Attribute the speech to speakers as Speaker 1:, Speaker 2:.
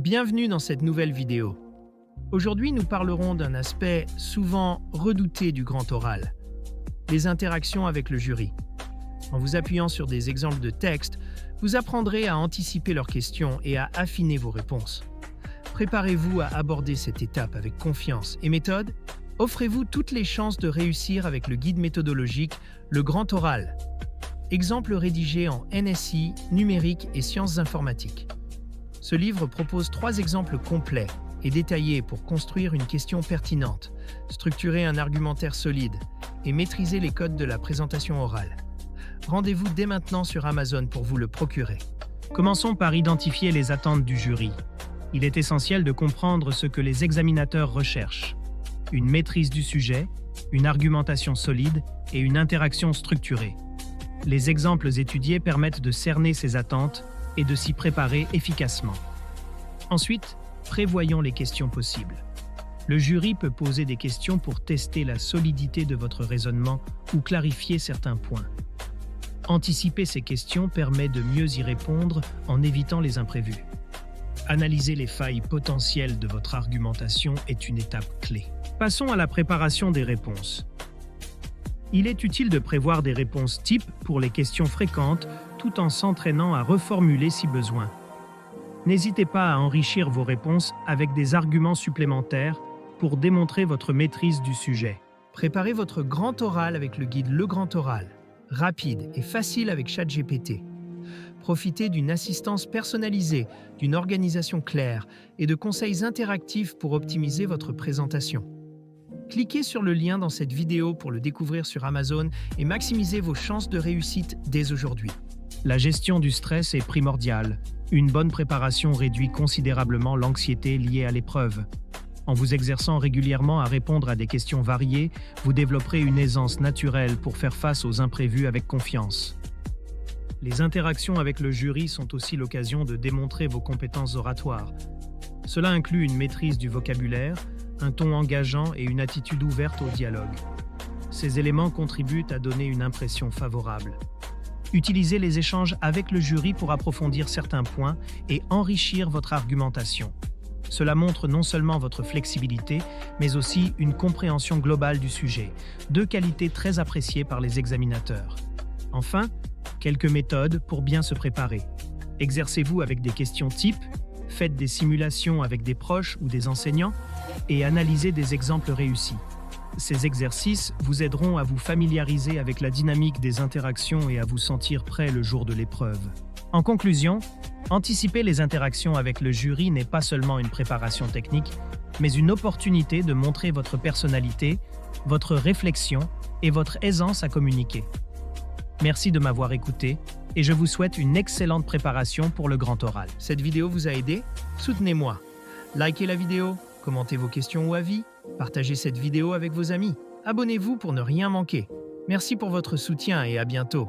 Speaker 1: Bienvenue dans cette nouvelle vidéo. Aujourd'hui, nous parlerons d'un aspect souvent redouté du grand oral, les interactions avec le jury. En vous appuyant sur des exemples de texte, vous apprendrez à anticiper leurs questions et à affiner vos réponses. Préparez-vous à aborder cette étape avec confiance et méthode. Offrez-vous toutes les chances de réussir avec le guide méthodologique Le Grand Oral. Exemple rédigé en NSI, numérique et sciences informatiques. Ce livre propose 3 exemples complets et détaillés pour construire une question pertinente, structurer un argumentaire solide et maîtriser les codes de la présentation orale. Rendez-vous dès maintenant sur Amazon pour vous le procurer.
Speaker 2: Commençons par identifier les attentes du jury. Il est essentiel de comprendre ce que les examinateurs recherchent. Une maîtrise du sujet, une argumentation solide et une interaction structurée. Les exemples étudiés permettent de cerner ces attentes et de s'y préparer efficacement. Ensuite, prévoyons les questions possibles. Le jury peut poser des questions pour tester la solidité de votre raisonnement ou clarifier certains points. Anticiper ces questions permet de mieux y répondre en évitant les imprévus. Analyser les failles potentielles de votre argumentation est une étape clé. Passons à la préparation des réponses. Il est utile de prévoir des réponses types pour les questions fréquentes tout en s'entraînant à reformuler si besoin. N'hésitez pas à enrichir vos réponses avec des arguments supplémentaires pour démontrer votre maîtrise du sujet.
Speaker 1: Préparez votre grand oral avec le guide Le Grand Oral, rapide et facile avec ChatGPT. Profitez d'une assistance personnalisée, d'une organisation claire et de conseils interactifs pour optimiser votre présentation. Cliquez sur le lien dans cette vidéo pour le découvrir sur Amazon et maximisez vos chances de réussite dès aujourd'hui.
Speaker 2: La gestion du stress est primordiale. Une bonne préparation réduit considérablement l'anxiété liée à l'épreuve. En vous exerçant régulièrement à répondre à des questions variées, vous développerez une aisance naturelle pour faire face aux imprévus avec confiance. Les interactions avec le jury sont aussi l'occasion de démontrer vos compétences oratoires. Cela inclut une maîtrise du vocabulaire, un ton engageant et une attitude ouverte au dialogue. Ces éléments contribuent à donner une impression favorable. Utilisez les échanges avec le jury pour approfondir certains points et enrichir votre argumentation. Cela montre non seulement votre flexibilité, mais aussi une compréhension globale du sujet, 2 qualités très appréciées par les examinateurs. Enfin, quelques méthodes pour bien se préparer. Exercez-vous avec des questions types, faites des simulations avec des proches ou des enseignants et analysez des exemples réussis. Ces exercices vous aideront à vous familiariser avec la dynamique des interactions et à vous sentir prêt le jour de l'épreuve. En conclusion, anticiper les interactions avec le jury n'est pas seulement une préparation technique, mais une opportunité de montrer votre personnalité, votre réflexion et votre aisance à communiquer. Merci de m'avoir écouté et je vous souhaite une excellente préparation pour le grand oral.
Speaker 1: Cette vidéo vous a aidé? Soutenez-moi. Likez la vidéo, commentez vos questions ou avis, partagez cette vidéo avec vos amis. Abonnez-vous pour ne rien manquer. Merci pour votre soutien et à bientôt.